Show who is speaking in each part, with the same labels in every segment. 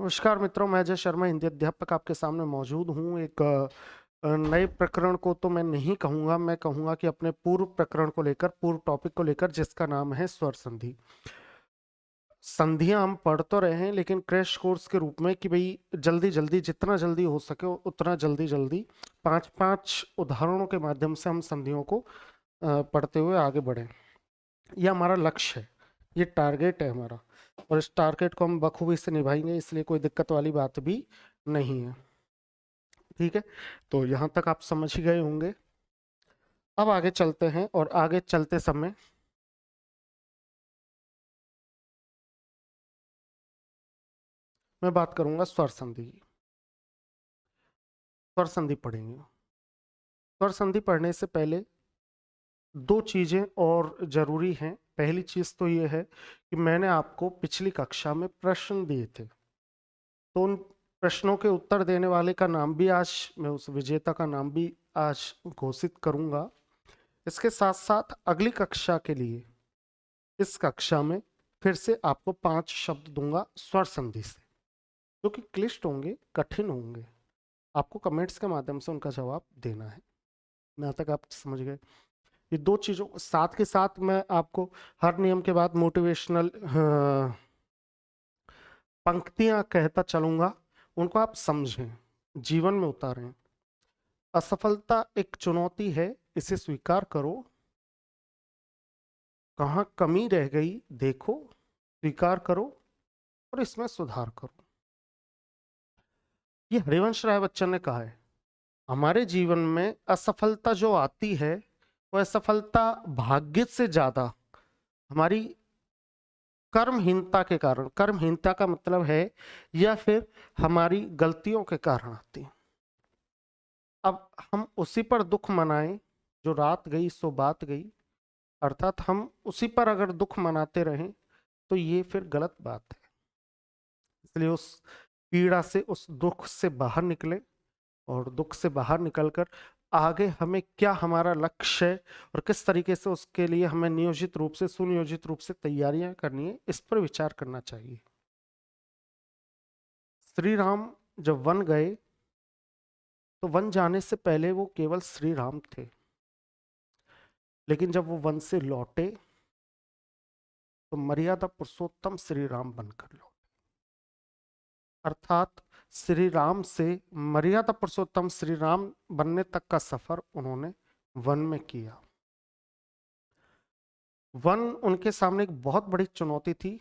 Speaker 1: नमस्कार मित्रों, मैं अजय शर्मा हिंदी अध्यापक आपके सामने मौजूद हूँ। एक नए प्रकरण को तो मैं नहीं कहूँगा, मैं कहूँगा कि अपने पूर्व प्रकरण को लेकर, पूर्व टॉपिक को लेकर, जिसका नाम है स्वर संधि। संधियां हम पढ़ तो रहे हैं, लेकिन क्रैश कोर्स के रूप में कि भाई जल्दी जल्दी, जितना जल्दी हो सके उतना जल्दी जल्दी 5-5 उदाहरणों के माध्यम से हम संधियों को पढ़ते हुए आगे बढ़ें। ये हमारा लक्ष्य है, ये टारगेट है हमारा, और इस टारगेट को हम बखूबी से निभाएंगे, इसलिए कोई दिक्कत वाली बात भी नहीं है। ठीक है, तो यहाँ तक आप समझ ही गए होंगे। अब आगे चलते हैं, और आगे चलते समय मैं बात करूंगा स्वर संधि की। स्वर संधि पढ़ेंगे। स्वर संधि पढ़ने से पहले दो चीजें और जरूरी हैं। पहली चीज तो ये है कि मैंने आपको पिछली कक्षा में प्रश्न दिए थे, तो उन प्रश्नों के उत्तर देने वाले का नाम भी आज मैं, उस विजेता का नाम भी आज घोषित करूंगा। इसके साथ साथ अगली कक्षा के लिए इस कक्षा में फिर से आपको 5 शब्द दूंगा स्वर संधि से, जो कि क्लिष्ट होंगे, कठिन होंगे। आपको कमेंट्स के माध्यम से उनका जवाब देना है। यहाँ तक आप समझ गए। ये दो चीजों साथ के साथ मैं आपको हर नियम के बाद मोटिवेशनल पंक्तियां कहता चलूंगा, उनको आप समझें, जीवन में उतारें। असफलता एक चुनौती है, इसे स्वीकार करो। कहाँ कमी रह गई देखो, स्वीकार करो और इसमें सुधार करो। ये हरिवंश राय बच्चन ने कहा है। हमारे जीवन में असफलता जो आती है, वो असफलता भाग्य से ज्यादा हमारी कर्महीनता के कारण, कर्महीनता का मतलब है, या फिर हमारी गलतियों के कारण आती है। अब हम उसी पर दुख मनाएं, जो रात गई सो बात गई, अर्थात हम उसी पर अगर दुख मनाते रहें तो ये फिर गलत बात है। इसलिए उस पीड़ा से, उस दुख से बाहर निकले, और दुख से बाहर निकलकर आगे हमें क्या हमारा लक्ष्य है और किस तरीके से उसके लिए हमें नियोजित रूप से, सुनियोजित रूप से तैयारियां करनी है, इस पर विचार करना चाहिए। श्री राम जब वन गए, तो वन जाने से पहले वो केवल श्री राम थे, लेकिन जब वो वन से लौटे तो मर्यादा पुरुषोत्तम श्री राम बनकर लौटे। अर्थात श्री राम से मर्यादा पुरुषोत्तम श्री राम बनने तक का सफर उन्होंने वन में किया। वन उनके सामने एक बहुत बड़ी चुनौती थी,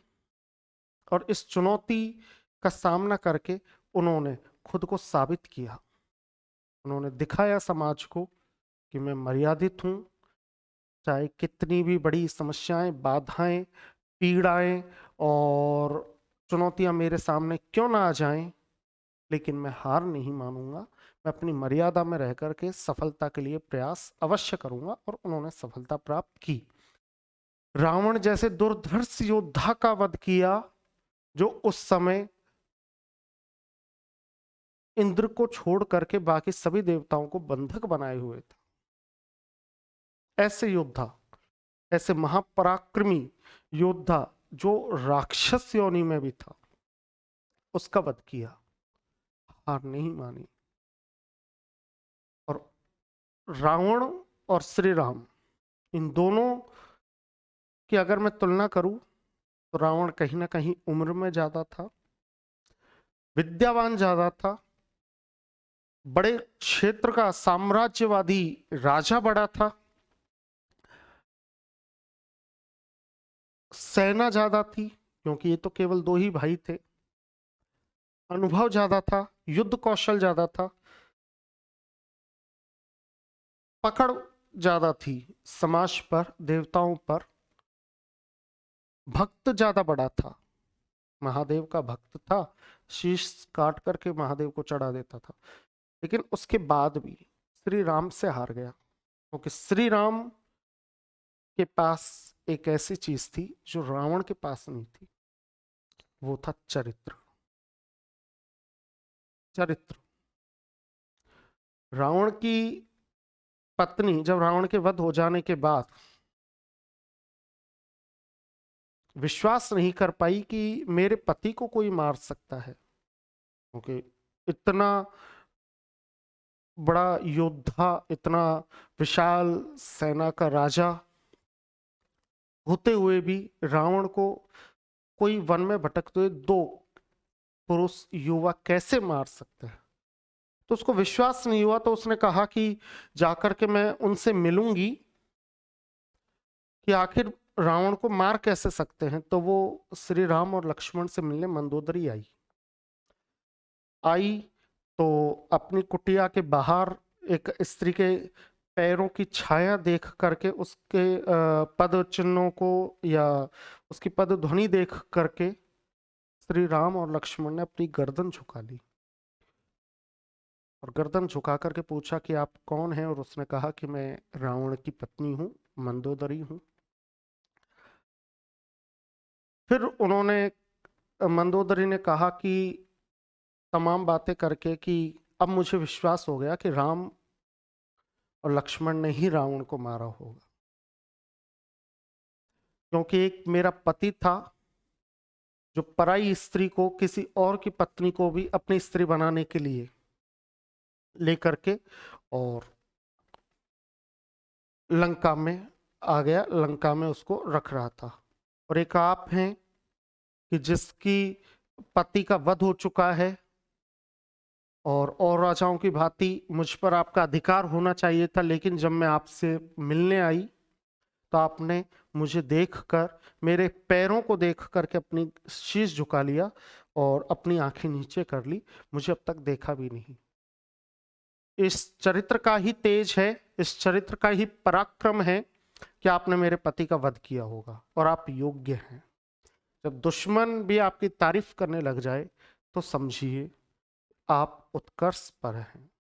Speaker 1: और इस चुनौती का सामना करके उन्होंने खुद को साबित किया। उन्होंने दिखाया समाज को कि मैं मर्यादित हूं, चाहे कितनी भी बड़ी समस्याएं, बाधाएं, पीड़ाएं और चुनौतियां मेरे सामने क्यों ना आ जाएं, लेकिन मैं हार नहीं मानूंगा। मैं अपनी मर्यादा में रह करके सफलता के लिए प्रयास अवश्य करूंगा, और उन्होंने सफलता प्राप्त की। रावण जैसे दुर्धर्ष योद्धा का वध किया, जो उस समय इंद्र को छोड़ करके बाकी सभी देवताओं को बंधक बनाए हुए थे। ऐसे योद्धा, ऐसे महापराक्रमी योद्धा, जो राक्षस योनि में भी था, उसका वध किया, हार नहीं मानी। और रावण और श्री राम, इन दोनों की अगर मैं तुलना करूं, तो रावण कहीं ना कहीं उम्र में ज्यादा था, विद्यावान ज्यादा था, बड़े क्षेत्र का साम्राज्यवादी राजा बड़ा था, सेना ज्यादा थी, क्योंकि ये तो केवल दो ही भाई थे, अनुभव ज्यादा था, युद्ध कौशल ज्यादा था, पकड़ ज्यादा थी समाज पर, देवताओं पर, भक्त ज्यादा बड़ा था, महादेव का भक्त था, शीश काट करके महादेव को चढ़ा देता था। लेकिन उसके बाद भी श्री राम से हार गया, क्योंकि श्री राम के पास एक ऐसी चीज थी जो रावण के पास नहीं थी, वो था चरित्र। चरित्र। रावण की पत्नी जब रावण के वध हो जाने के बाद विश्वास नहीं कर पाई कि मेरे पति को कोई मार सकता है, ओके, इतना बड़ा योद्धा, इतना विशाल सेना का राजा होते हुए भी रावण को कोई वन में भटकते हुए दो पुरुष युवा कैसे मार सकते हैं? तो उसको विश्वास नहीं हुआ, तो उसने कहा कि जाकर के मैं उनसे मिलूंगी कि आखिर रावण को मार कैसे सकते हैं। तो वो श्री राम और लक्ष्मण से मिलने मंदोदरी आई तो अपनी कुटिया के बाहर एक स्त्री के पैरों की छाया देख करके उसके पद चिन्हों को या उसकी पद ध्वनि देख करके श्री राम और लक्ष्मण ने अपनी गर्दन झुका ली और गर्दन झुका करके पूछा कि आप कौन हैं? और उसने कहा कि मैं रावण की पत्नी हूं, मंदोदरी हूं। फिर उन्होंने मंदोदरी ने कहा कि तमाम बातें करके कि अब मुझे विश्वास हो गया कि राम और लक्ष्मण ने ही रावण को मारा होगा, क्योंकि एक मेरा पति था जो पराई स्त्री को, किसी और की पत्नी को भी अपनी स्त्री बनाने के लिए लेकर के और लंका में आ गया, लंका में उसको रख रहा था। और एक आप हैं कि जिसकी पति का वध हो चुका है और राजाओं की भांति मुझ पर आपका अधिकार होना चाहिए था, लेकिन जब मैं आपसे मिलने आई तो आपने मुझे देखकर, मेरे पैरों को देख करके अपनी शीश झुका लिया और अपनी आंखें नीचे कर ली, मुझे अब तक देखा भी नहीं। इस चरित्र का ही तेज है, इस चरित्र का ही पराक्रम है कि आपने मेरे पति का वध किया होगा और आप योग्य हैं। जब दुश्मन भी आपकी तारीफ करने लग जाए तो समझिए आप उत्कर्ष पर हैं,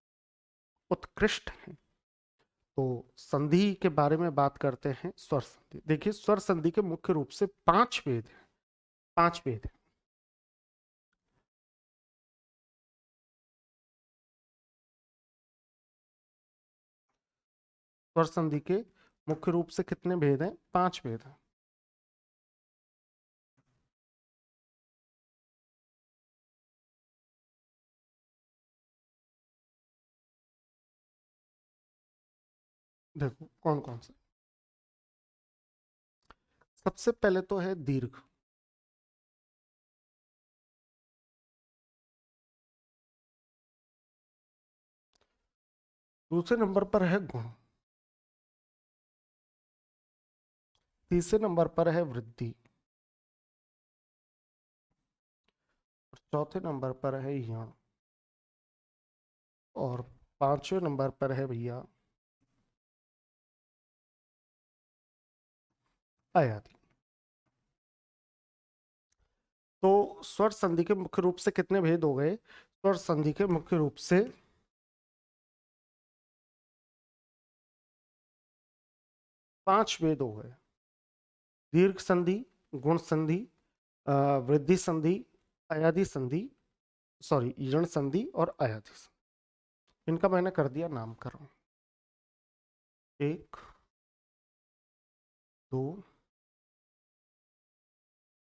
Speaker 1: उत्कृष्ट हैं। तो संधि के बारे में बात करते हैं। स्वर संधि, देखिए स्वर संधि के मुख्य रूप से 5 भेद हैं, 5 भेद हैं। स्वर संधि के मुख्य रूप से कितने भेद हैं? 5 भेद हैं। देखो कौन कौन से। सबसे पहले तो है दीर्घ, दूसरे नंबर पर है गुण, तीसरे नंबर पर है वृद्धि, और चौथे नंबर पर है यण, और 5वें नंबर पर है भैया अयादि। तो स्वर संधि के मुख्य रूप से कितने भेद हो गए? स्वर संधि के मुख्य रूप से 5 भेद हो गए। दीर्घ संधि, गुण संधि, वृद्धि संधि, अयादि संधि, सॉरी यण संधि और अयादि संधि। इनका मैंने कर दिया नामकरण। 1 2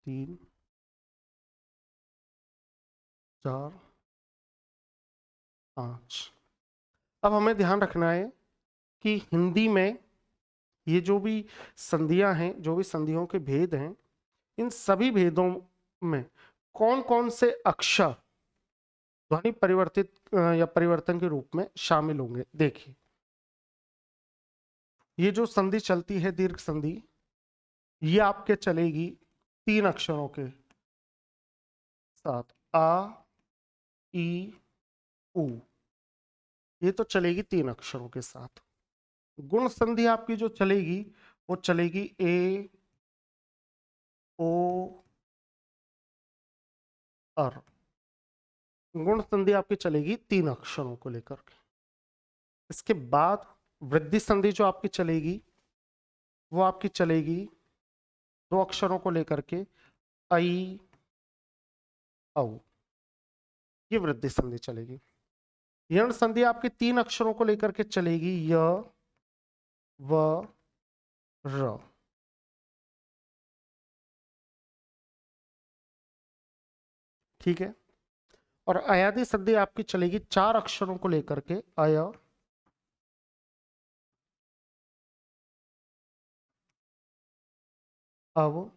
Speaker 1: 3 4 5। अब हमें ध्यान रखना है कि हिंदी में ये जो भी संधियां हैं, जो भी संधियों के भेद हैं, इन सभी भेदों में कौन कौन से अक्षर ध्वनि परिवर्तित या परिवर्तन के रूप में शामिल होंगे। देखिए ये जो संधि चलती है दीर्घ संधि, ये आपके चलेगी 3 अक्षरों के साथ, आ ई उ। ये तो चलेगी 3 अक्षरों के साथ। गुण संधि आपकी जो चलेगी वो चलेगी ए ओ अर। गुण संधि आपकी चलेगी 3 अक्षरों को लेकर के। इसके बाद वृद्धि संधि जो आपकी चलेगी वो आपकी चलेगी 2 अक्षरों को लेकर के, आई औ। ये वृद्धि संधि चलेगी। यण संधि आपकी 3 अक्षरों को लेकर के चलेगी, य व र। ठीक है। और अयादी संधि आपकी चलेगी 4 अक्षरों को लेकर के, अय, अव,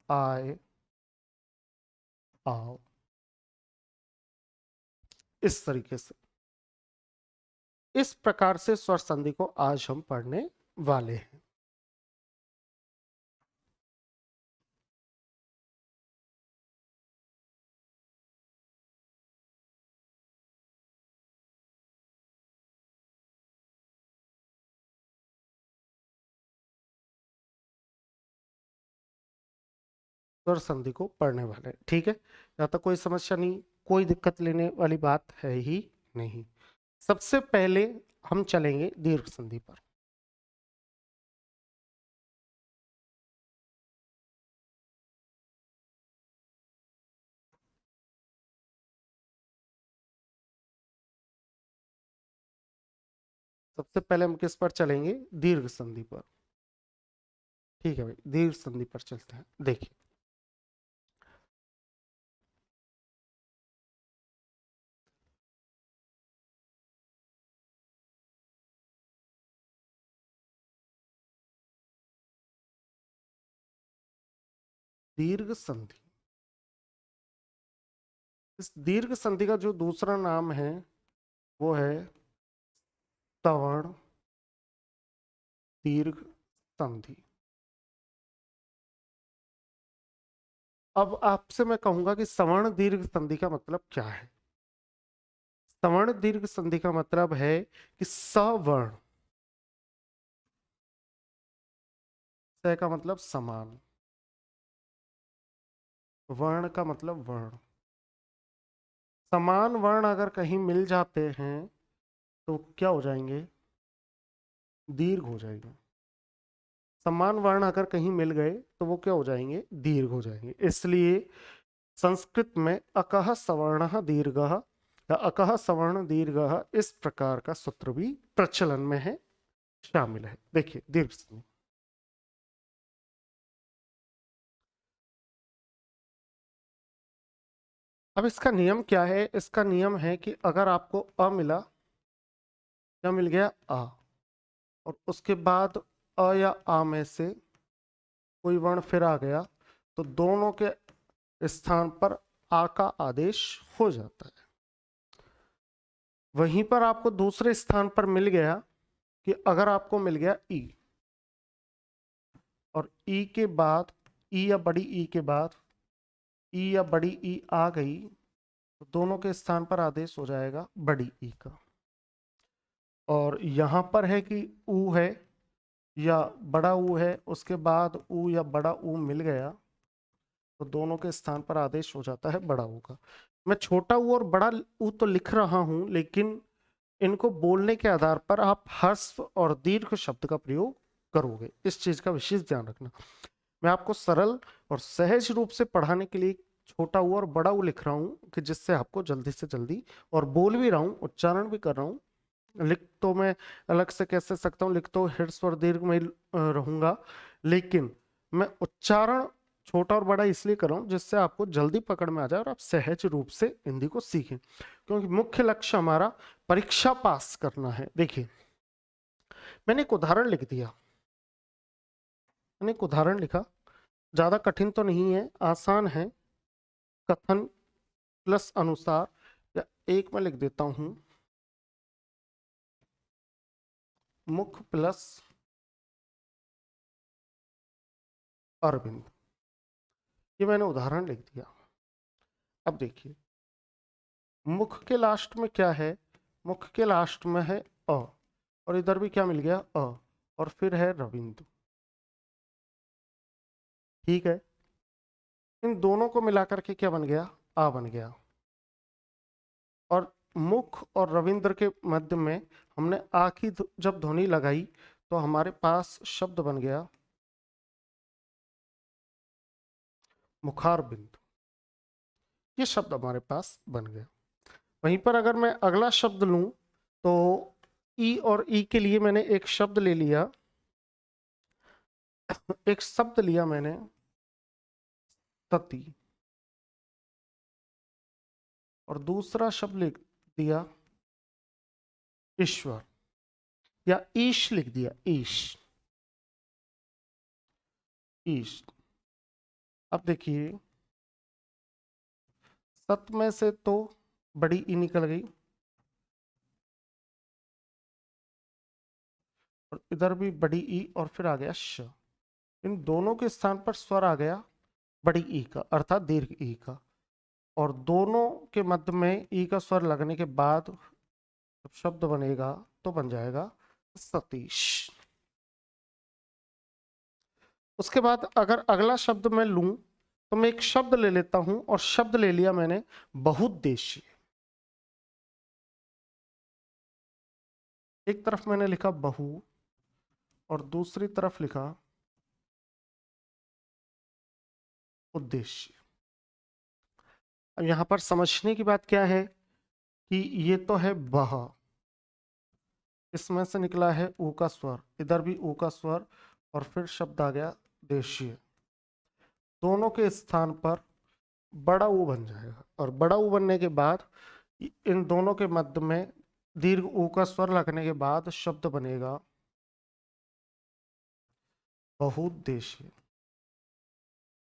Speaker 1: आय, आओ, इस तरीके से। इस प्रकार से स्वर संधि को आज हम पढ़ने वाले हैं। स्वर संधि को पढ़ने वाले हैं, ठीक है। यहाँ तक कोई समस्या नहीं, कोई दिक्कत लेने वाली बात है ही नहीं। सबसे पहले हम चलेंगे दीर्घ संधि पर। सबसे पहले हम किस पर चलेंगे? दीर्घ संधि पर। ठीक है भाई, दीर्घ संधि पर चलते हैं। देखिए, दीर्घ संधि, इस दीर्घ संधि का जो दूसरा नाम है वो है सवर्ण दीर्घ संधि। अब आपसे मैं कहूंगा कि सवर्ण दीर्घ संधि का मतलब क्या है? सवर्ण दीर्घ संधि का मतलब है कि सवर्ण, स का मतलब समान, वर्ण का मतलब वर्ण, समान वर्ण अगर कहीं मिल जाते हैं तो क्या हो जाएंगे? दीर्घ हो जाएंगे। समान वर्ण अगर कहीं मिल गए तो वो क्या हो जाएंगे? दीर्घ हो जाएंगे। इसलिए संस्कृत में अकह सवर्णः दीर्घः या अकह सवर्ण दीर्घः, इस प्रकार का सूत्र भी प्रचलन में है, शामिल है। देखिए दीर्घ संधि, अब इसका नियम क्या है? इसका नियम है कि अगर आपको अ मिला, क्या मिल गया? आ, और उसके बाद अ या आ में से कोई वर्ण फिर आ गया, तो दोनों के स्थान पर आ का आदेश हो जाता है। वहीं पर आपको दूसरे स्थान पर मिल गया कि अगर आपको मिल गया ई, और ई के बाद, ई या बड़ी ई के बाद ई या बड़ी ई आ गई, तो दोनों के स्थान पर आदेश हो जाएगा बड़ी ई का। और यहां पर है कि ऊ है या बड़ा ऊ है, उसके बाद ऊ या बड़ा ऊ मिल गया, तो दोनों के स्थान पर आदेश हो जाता है बड़ा ऊ का। मैं छोटा ऊ और बड़ा ऊ तो लिख रहा हूं, लेकिन इनको बोलने के आधार पर आप ह्रस्व और दीर्घ शब्द का प्रयोग करोगे, इस चीज का विशेष ध्यान रखना। मैं आपको सरल और सहज रूप से पढ़ाने के लिए छोटा ऊ और बड़ा ऊ लिख रहा हूं, कि जिससे आपको जल्दी से जल्दी, और बोल भी रहा हूं, उच्चारण भी कर रहा हूं। लिख तो मैं अलग से कैसे सकता हूँ, लिख तो ह्रस्व और दीर्घ में रहूंगा, लेकिन मैं उच्चारण छोटा और बड़ा इसलिए कर रहा हूँ जिससे आपको जल्दी पकड़ में आ जाए और आप सहज रूप से हिंदी को सीखें, क्योंकि मुख्य लक्ष्य हमारा परीक्षा पास करना है। देखिए, मैंने एक उदाहरण लिख दिया, मैंने एक उदाहरण लिखा, ज्यादा कठिन तो नहीं है, आसान है। कथन प्लस अनुसार, या एक मैं लिख देता हूं, मुख प्लस अरविंद, ये मैंने उदाहरण लिख दिया। अब देखिए, मुख के लास्ट में क्या है? मुख के लास्ट में है अ, और इधर भी क्या मिल गया? अ, और फिर है रविंद्र। ठीक है, इन दोनों को मिलाकर के क्या बन गया? आ बन गया। और मुख और रविंद्र के मध्य में हमने आ की जब ध्वनि लगाई, तो हमारे पास शब्द बन गया मुखार बिंदु, ये शब्द हमारे पास बन गया। वहीं पर अगर मैं अगला शब्द लूं, तो ई और ई के लिए मैंने एक शब्द ले लिया, एक शब्द लिया मैंने, तती। और दूसरा शब्द लिख दिया ईश्वर, या ईश लिख दिया, ईश, ईश। अब देखिए सत में से तो बड़ी ई निकल गई और इधर भी बड़ी ई और फिर आ गया श। इन दोनों के स्थान पर स्वर आ गया बड़ी ई का, अर्थात दीर्घ ई का, और दोनों के मध्य में ई का स्वर लगने के बाद जब शब्द बनेगा तो बन जाएगा सतीश। उसके बाद अगर अगला शब्द मैं लूं तो मैं एक शब्द ले लेता हूं, और शब्द ले लिया मैंने बहुउद्देशीय। एक तरफ मैंने लिखा बहु और दूसरी तरफ लिखा उद्देश्य। अब यहां पर समझने की बात क्या है कि ये तो है बह, इसमें से निकला है ऊ का स्वर, इधर भी ऊ का स्वर, और फिर शब्द आ गया देशीय। दोनों के स्थान पर बड़ा ऊ बन जाएगा, और बड़ा ऊ बनने के बाद इन दोनों के मध्य में दीर्घ ऊ का स्वर लगने के बाद शब्द बनेगा बहुउद्देशीय।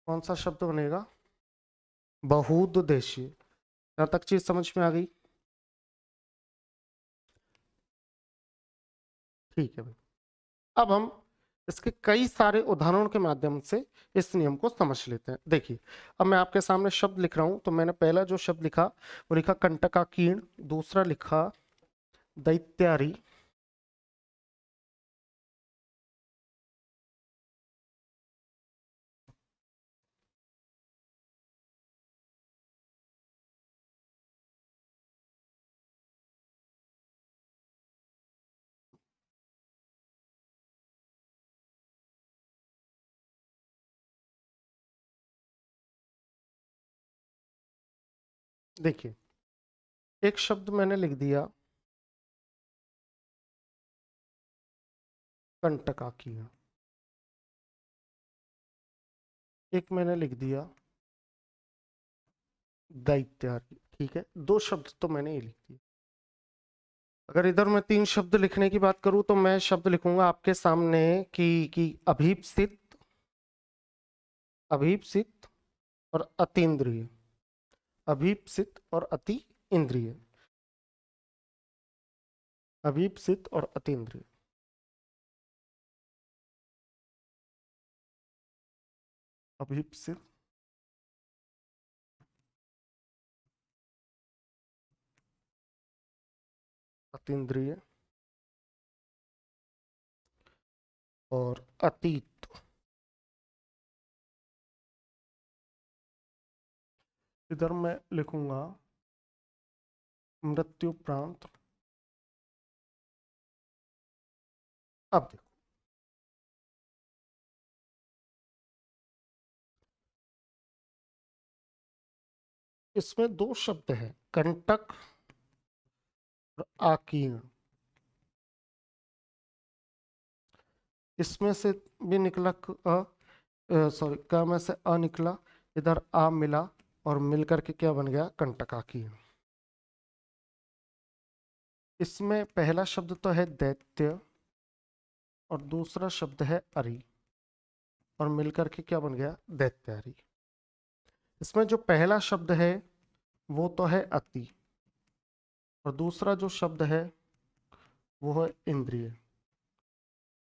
Speaker 1: कौन सा शब्द बनेगा? बहुउद्देशीय। यहां तक चीज समझ में आ गई? ठीक है भाई। अब हम इसके कई सारे उदाहरणों के माध्यम से इस नियम को समझ लेते हैं। देखिए अब मैं आपके सामने शब्द लिख रहा हूं, तो मैंने पहला जो शब्द लिखा वो लिखा कंटकाकीर्ण, दूसरा लिखा दैत्यारी, देखिए एक शब्द मैंने लिख दिया कंटकाकीर्ण, एक मैंने लिख दिया दैत्यारी। ठीक है, दो शब्द तो मैंने ये लिख दिए। अगर इधर मैं तीन शब्द लिखने की बात करूं तो मैं शब्द लिखूंगा आपके सामने कि अभीप्सित, अभीप्सित और अतीन्द्रिय, अभीप्सित और अति इंद्रिय, अभीप्सित और अतीन्द्रिय। अभीप्सित, अतीन्द्रिय और अतीत। इधर मैं लिखूंगा मृत्युप्रांत। अब देखो इसमें दो शब्द है, कंटक और आकीर्ण। इसमें से भी निकला सॉरी क में से अ निकला, इधर आ मिला और मिलकर के क्या बन गया? कंटकाकीर्ण। इसमें पहला शब्द तो है दैत्य और दूसरा शब्द है अरि, और मिलकर के क्या बन गया? दैत्यारी। इसमें जो पहला शब्द है वो तो है अति, और दूसरा जो शब्द है वो है इंद्रिय।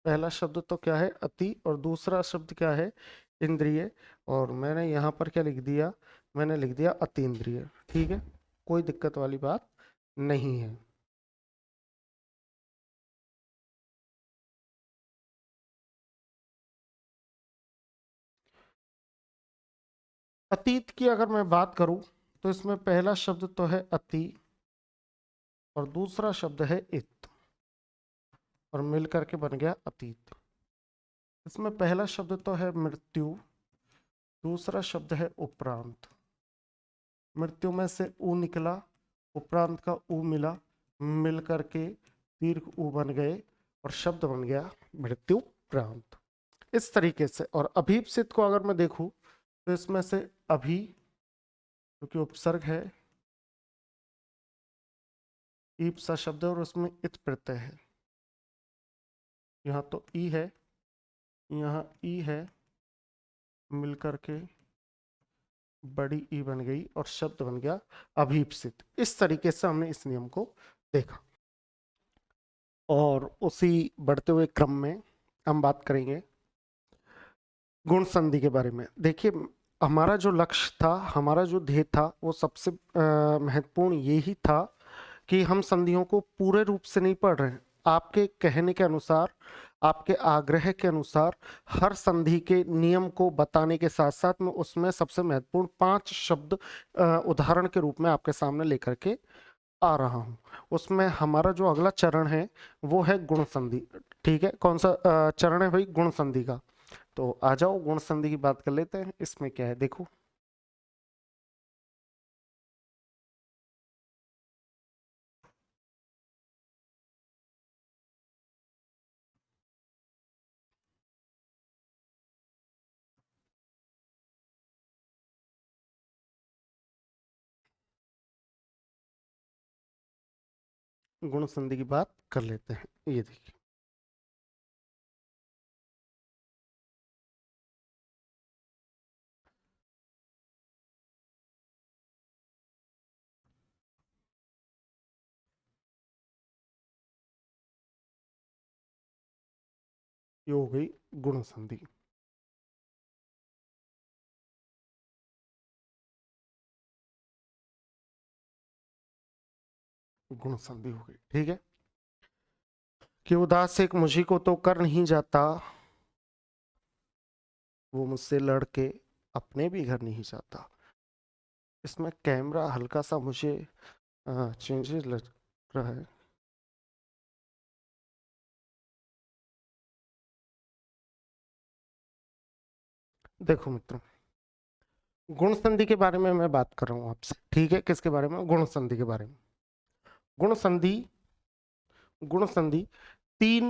Speaker 1: पहला शब्द तो क्या है? अति, और दूसरा शब्द क्या है? इंद्रिय। और मैंने यहाँ पर क्या लिख दिया? मैंने लिख दिया अतीन्द्रिय। ठीक है, कोई दिक्कत वाली बात नहीं है। अतीत की अगर मैं बात करूं तो इसमें पहला शब्द तो है अति और दूसरा शब्द है इत, और मिलकर के बन गया अतीत। इसमें पहला शब्द तो है मृत्यु, दूसरा शब्द है उपरांत। मृत्यु में से ऊ निकला, उपरांत का ऊ मिला, मिलकर के दीर्घ ऊ बन गए और शब्द बन गया मृत्युप्रांत। इस तरीके से। और अभीप्सित को अगर मैं देखूं तो इसमें से अभी, क्योंकि उपसर्ग है, ईप सा शब्द है और उसमें इत प्रत्यय है। यहाँ तो ई है, यहाँ ई है, मिलकर के बड़ी ई बन गई और शब्द बन गया अभीप्सित। इस तरीके से हमने इस नियम को देखा। और उसी बढ़ते हुए क्रम में हम बात करेंगे गुण संधि के बारे में। देखिए, हमारा जो लक्ष्य था, हमारा जो ध्येय था, वो सबसे महत्वपूर्ण यही था कि हम संधियों को पूरे रूप से नहीं पढ़ रहे हैं। आपके कहने के अनुसार, आपके आग्रह के अनुसार हर संधि के नियम को बताने के साथ साथ मैं उसमें सबसे महत्वपूर्ण 5 शब्द उदाहरण के रूप में आपके सामने लेकर के आ रहा हूं। उसमें हमारा जो अगला चरण है वो है गुण संधि। ठीक है, कौन सा चरण है भाई? गुण संधि का। तो आ जाओ गुण संधि की बात कर लेते हैं। इसमें क्या है देखो, गुण संधि की बात कर लेते हैं। ये देखिए, ये हो गई गुण संधि। गुण संधि हो गई, ठीक है। कि उदास एक मुझी को तो कर नहीं जाता, वो मुझसे लड़के अपने भी घर नहीं जाता। इसमें कैमरा हल्का सा मुझे चेंजेस लग रहा है। देखो मित्रों, गुण संधि के बारे में मैं बात कर रहा हूं आपसे, ठीक है। किसके बारे में? गुण संधि के बारे में। गुण संधि, गुण संधि 3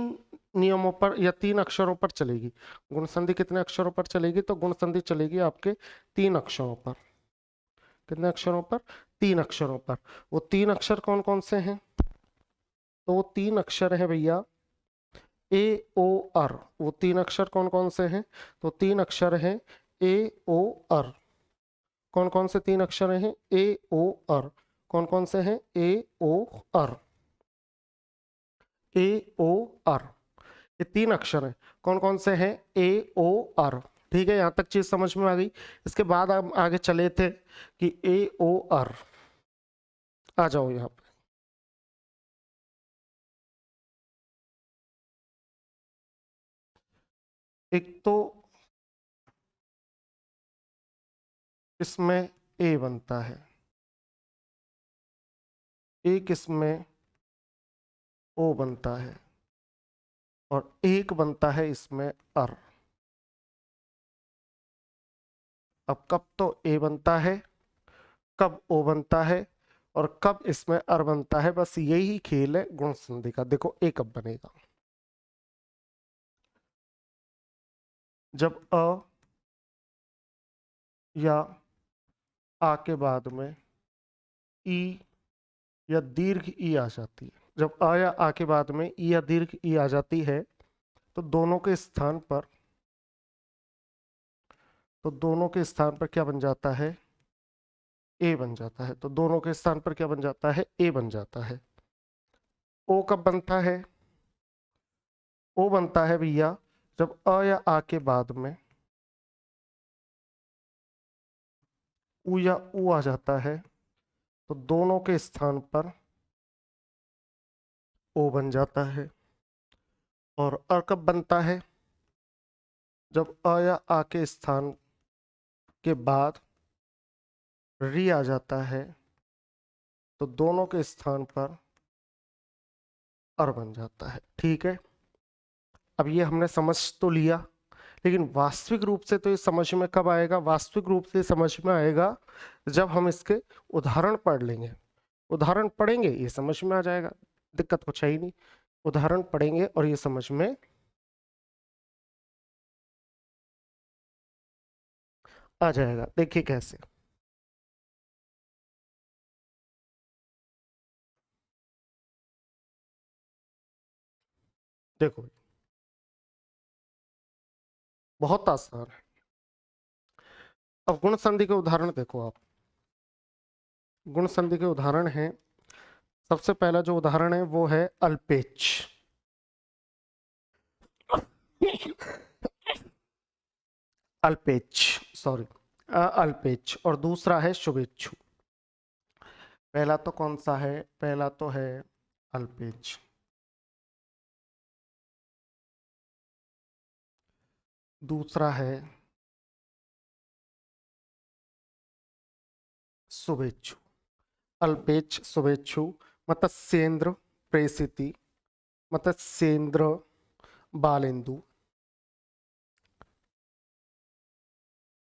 Speaker 1: नियमों पर या 3 अक्षरों पर चलेगी। गुण संधि कितने अक्षरों पर चलेगी? तो गुण संधि चलेगी आपके 3 अक्षरों पर। कितने अक्षरों पर? 3 अक्षरों पर। वो 3 अक्षर कौन कौन से हैं? तो वो 3 अक्षर हैं भैया ए ओ आर। वो 3 अक्षर कौन कौन से हैं? तो 3 अक्षर हैं ए ओ आर। कौन कौन से 3 अक्षर हैं? ए ओ आर। कौन कौन से हैं? ए ओ आर, ए ओ आर। ये 3 अक्षर हैं। कौन कौन से हैं? ए ओ आर। ठीक है, यहां तक चीज समझ में आ गई। इसके बाद हम आगे चले थे कि ए ओ आर। आ जाओ यहाँ पे। एक तो इसमें ए बनता है, एक इसमें ओ बनता है, और एक बनता है इसमें अर। अब कब तो ए बनता है, कब ओ बनता है, और कब इसमें अर बनता है, बस यही खेल है गुण संधि का। देखो ए कब बनेगा? जब अ या आ के बाद में ई या दीर्घ ई आ जाती है। जब आ या आ के बाद में ई या दीर्घ ई आ जाती है, तो दोनों के स्थान पर, तो दोनों के स्थान पर क्या बन जाता है? ए बन जाता है। तो दोनों के स्थान पर क्या बन जाता है? ए बन जाता है। ओ कब बनता है? ओ बनता है भैया जब अ या आ के बाद में उ या ऊ आ जाता है, तो दोनों के स्थान पर ओ बन जाता है। और अ कब बनता है? जब अ या आ के स्थान के बाद री आ जाता है, तो दोनों के स्थान पर अर बन जाता है। ठीक है, अब ये हमने समझ तो लिया, लेकिन वास्तविक रूप से तो ये समझ में कब आएगा? वास्तविक रूप से समझ में आएगा जब हम इसके उदाहरण पढ़ लेंगे। उदाहरण पढ़ेंगे ये समझ में आ जाएगा, दिक्कत कुछ है ही नहीं। उदाहरण पढ़ेंगे और ये समझ में आ जाएगा। देखिए कैसे। देखो बहुत आसान है। अब गुण संधि के उदाहरण देखो आप। गुण संधि के उदाहरण हैं, सबसे पहला जो उदाहरण है वो है अल्पेच। अल्पेच, सॉरी, अल्पेच। और दूसरा है शुभेच्छु। पहला तो कौन सा है? पहला तो है अल्पेच। दूसरा है शुभेच्छु। अल्पेच, शुभेच्छु। मत्स्येंद्र, प्रेषिति, मत्स्येंद्र, बालेंदु,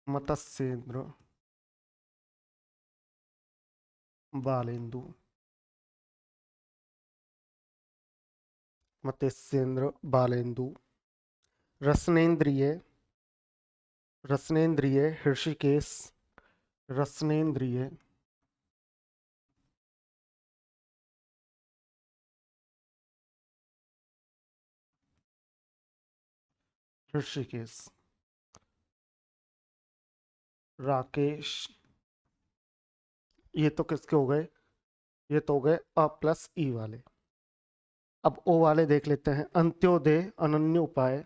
Speaker 1: मत्स्येंद्र, बालेंदु, मत्स्येंद्र, बालेंदु। रसनेन्द्रिय, रसनेन्द्रिय, ऋषिकेश, रसनेन्द्रिय, ऋषिकेश। राकेश। ये तो किसके हो गए? ये तो हो गए अ प्लस ई वाले। अब ओ वाले देख लेते हैं। अंत्योदय, अनन्य उपाय,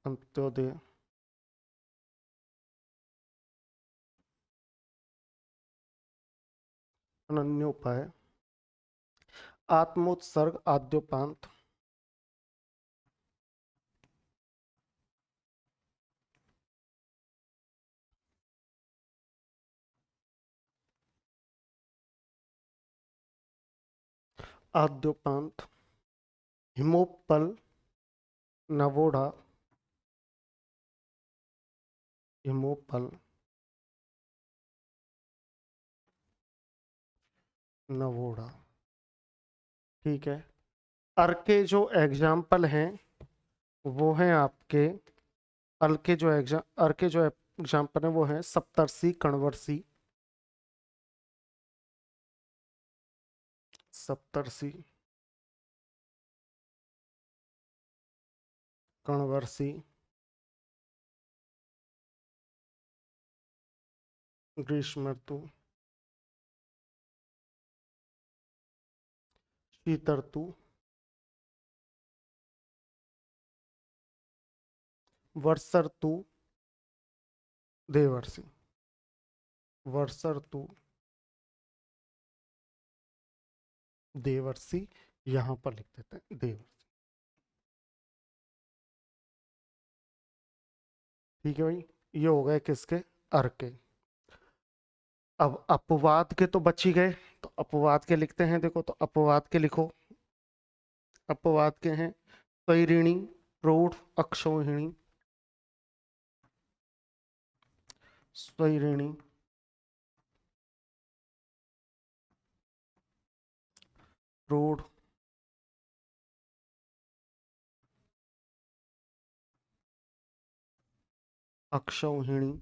Speaker 1: अंत्योदय, अनन्य उपाय। आत्मोत्सर्ग, आद्योपांत, आद्योपांत। हिमोपल, नवोढ़ा, हिमोपल, नवोढ़ा। ठीक है। अर के जो एग्जाम्पल हैं वो हैं आपके, अल के जो अर के जो एग्जाम्पल हैं वो हैं सप्तर्षि, कणवर्षी, सप्तर्षि, कणवर्षी, ग्रीष्म ऋतु, शीत ऋतु, वर्षा ऋतु, देवर्षि। वर्षा ऋतु, देवर्षि, यहां पर लिख देते हैं देवर्षि। ठीक है भाई, ये हो गए किसके? अर के। अब अपवाद के तो बच ही गए, तो अपवाद के लिखते हैं। देखो तो अपवाद के लिखो। अपवाद के हैं स्वैरिणी, प्रौढ़, अक्षौहिणी, स्वैरिणी, प्रौढ़, अक्षौहिणी,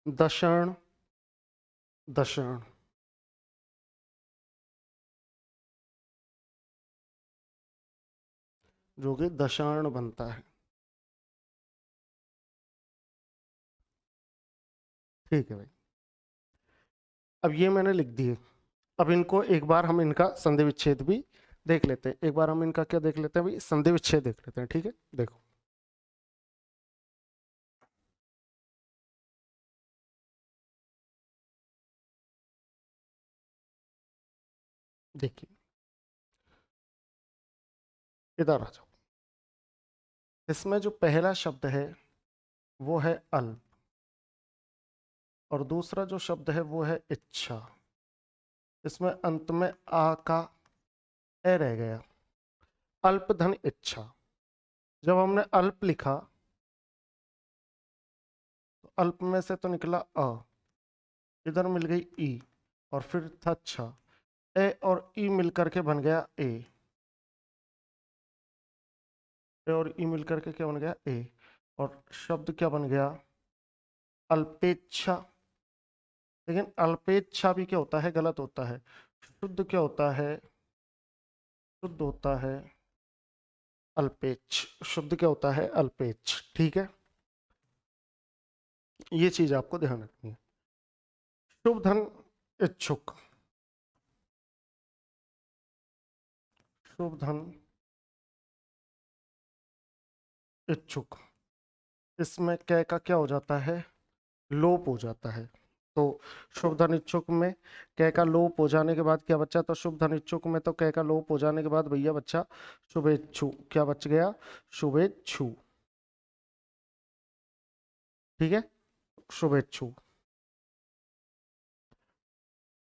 Speaker 1: दशण, दशण, जो कि दशाण बनता है। ठीक है भाई, अब ये मैंने लिख दिए। अब इनको एक बार हम इनका संधि विच्छेद भी देख लेते हैं। एक बार हम इनका क्या देख लेते हैं भाई? संधि विच्छेद देख लेते हैं। ठीक है, देखो। देखिए, इधर आ जाओ। इसमें जो पहला शब्द है वो है अल्प, और दूसरा जो शब्द है वो है इच्छा। इसमें अंत में आ का ए रह गया। अल्प धन इच्छा। जब हमने अल्प लिखा तो अल्प में से तो निकला अ, इधर मिल गई ई, और फिर था छा। ए और ई मिलकर के बन गया ए। ए और ई मिलकर के क्या बन गया? ए। और शब्द क्या बन गया? अल्पेच्छा। लेकिन अल्पेच्छा भी क्या होता है, गलत होता है। शुद्ध क्या होता है, शुद्ध होता है अल्पेच। शुद्ध क्या होता है, अल्पेच। ठीक है, ये चीज आपको ध्यान रखनी है। शुभ धन इच्छुक, शुभ धन इच्छुक, इसमें कै का क्या हो जाता है, लोप हो जाता है। तो शुभ धन इच्छुक में कै का लोप हो जाने के बाद क्या बचा, तो शुभ धन इच्छुक में तो कै का लोप हो जाने के बाद भैया बच्चा शुभेच्छु। क्या बच गया, शुभेच्छु। ठीक है, शुभेच्छु।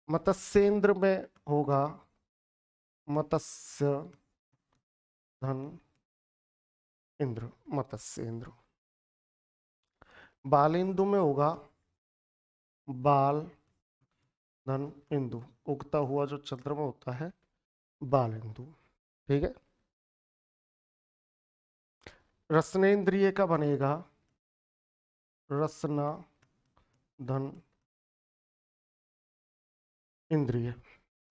Speaker 1: मत्स्येंद्र में होगा मत्स्य धन इंद्र, मत्स्येंद्र। बालेंदु में होगा बाल धन इंदु, उगता हुआ जो चंद्रमा होता है बालेंदु। ठीक है, रसनेन्द्रिय का बनेगा रसना धन इंद्रिय,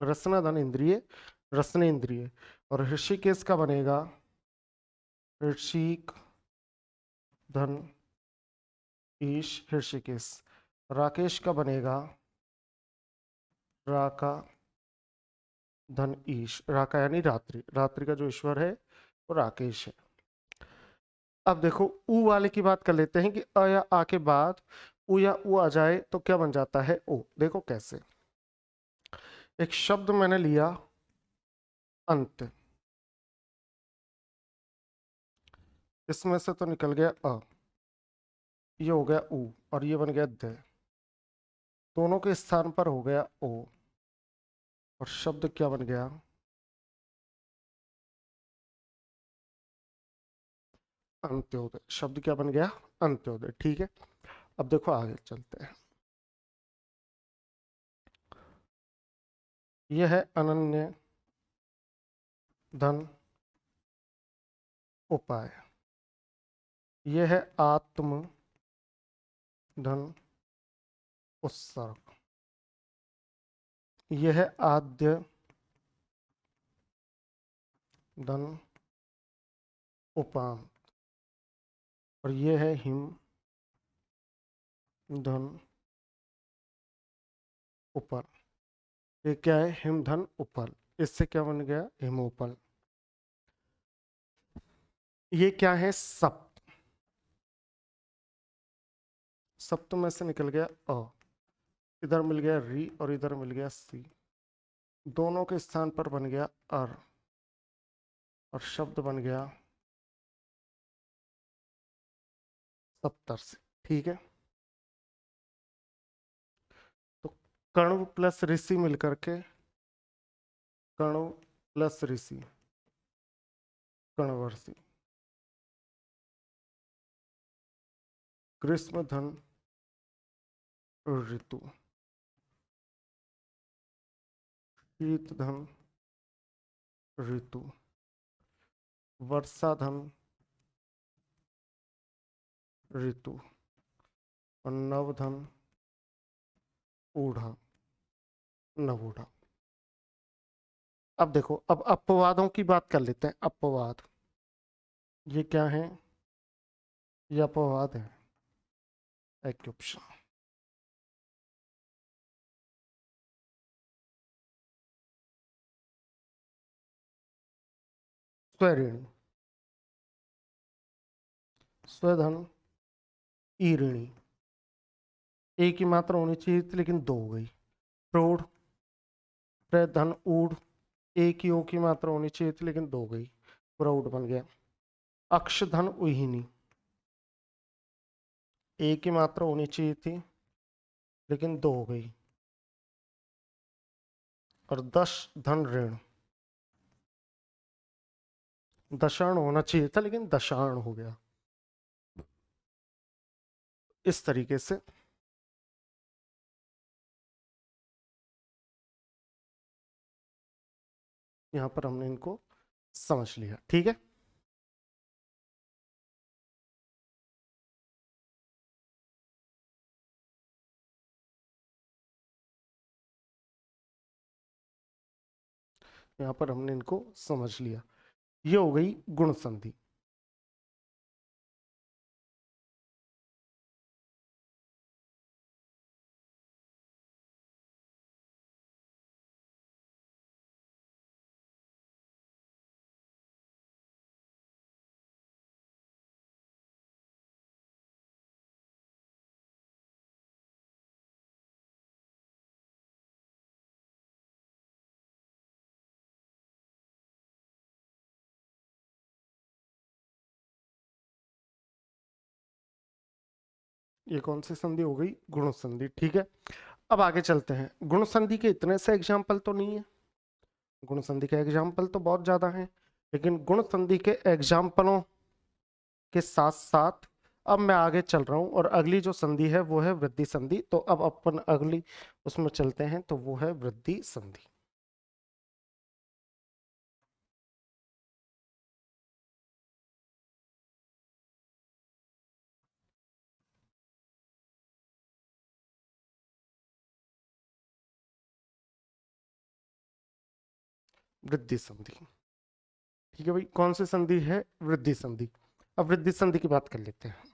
Speaker 1: रसना धन इंद्रिय, रसनेन्द्रिय। और ऋषिकेश का बनेगा ऋषिक धन ईश, ऋषिकेश। राकेश का बनेगा राका धन ईश, राका यानी रात्रि, रात्रि का जो ईश्वर है वो राकेश है। अब देखो ऊ वाले की बात कर लेते हैं कि अ या आ के बाद उ या उ आ जाए तो क्या बन जाता है, ओ। देखो कैसे, एक शब्द मैंने लिया अंत, इसमें से तो निकल गया अ, ये हो गया उ और ये बन गया द, दोनों के स्थान पर हो गया ओ, और शब्द क्या बन गया, अंत्योदय। शब्द क्या बन गया, अंत्योदय। ठीक है, अब देखो आगे चलते हैं। यह है अनन्य धन उपाय, यह है आत्म धन उत्सर्ग, यह है आद्य धन उपान, और यह है हिम धन उपल। ये क्या है, हिम धन उपल, इससे क्या बन गया, हिमोपल। ये क्या है, सप्त, सप्त में से निकल गया अ, इधर मिल गया री और इधर मिल गया सी, दोनों के स्थान पर बन गया अर, और शब्द बन गया सप्तर्षि। ठीक है, तो कण्व प्लस ऋषि मिलकर के, कण्व प्लस ऋषि कण्वर्षि। ग्रीष्म धन ऋतु, शीत धन ऋतु, वर्षा धन ऋतु, और नवधन ऊढ़ा, नवूढ़ा। अब देखो, अब अपवादों की बात कर लेते हैं। अपवाद, ये क्या है, ये अपवाद है, एक्युप्शन। स्वऋणी, स्वधन ईरिणी, एक ही मात्रा होनी चाहिए थी लेकिन दो हो गई। प्रौढ़, प्रधन ऊढ़, एक ही ओ की मात्रा होनी चाहिए थी लेकिन दो हो गई, प्रौढ़ बन गया। अक्षधन उहिनी, एक ही मात्रा होनी चाहिए थी लेकिन दो हो गई। और दश धन ऋण, दशाण होना चाहिए था लेकिन दशाण हो गया। इस तरीके से यहां पर हमने इनको समझ लिया। ठीक है, यहाँ पर हमने इनको समझ लिया। ये हो गई गुण संधि। ये कौन सी संधि हो गई? गुण संधि। ठीक है, अब आगे चलते हैं। गुण संधि के इतने से एग्जाम्पल तो नहीं है, गुण संधि के एग्जाम्पल तो बहुत ज्यादा हैं, लेकिन गुण संधि के एग्जाम्पलों के साथ साथ अब मैं आगे चल रहा हूं और अगली जो संधि है वो है वृद्धि संधि। तो अब अपन अगली उसमें चलते हैं, तो वो है वृद्धि संधि। वृद्धि संधि। ठीक है भाई, कौन सी संधि है? वृद्धि संधि। अब वृद्धि संधि की बात कर लेते हैं।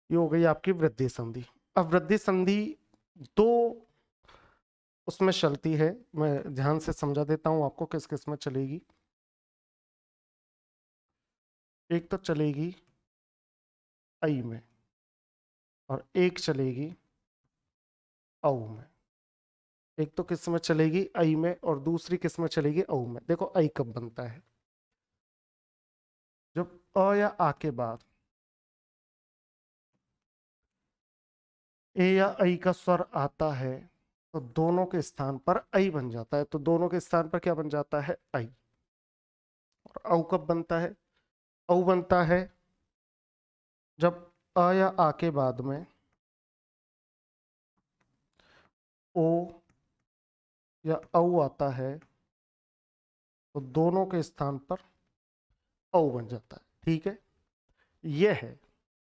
Speaker 1: ये हो गई आपकी वृद्धि संधि। अब वृद्धि संधि दो उसमें चलती है, मैं ध्यान से समझा देता हूं आपको किस किस में चलेगी। एक तो चलेगी आई में, और एक चलेगी औ में। एक तो किस में चलेगी? आई में, और दूसरी किस में चलेगी? औ में। देखो आई कब बनता है? जब अ या आ के बाद ए या आई का स्वर आता है, तो दोनों के स्थान पर आई बन जाता है। तो दोनों के स्थान पर क्या बन जाता है? आई। और औ कब बनता है? औ बनता है जब अ या आ के बाद में ओ या औ आता है, तो दोनों के स्थान पर औ बन जाता है। ठीक है, ये है,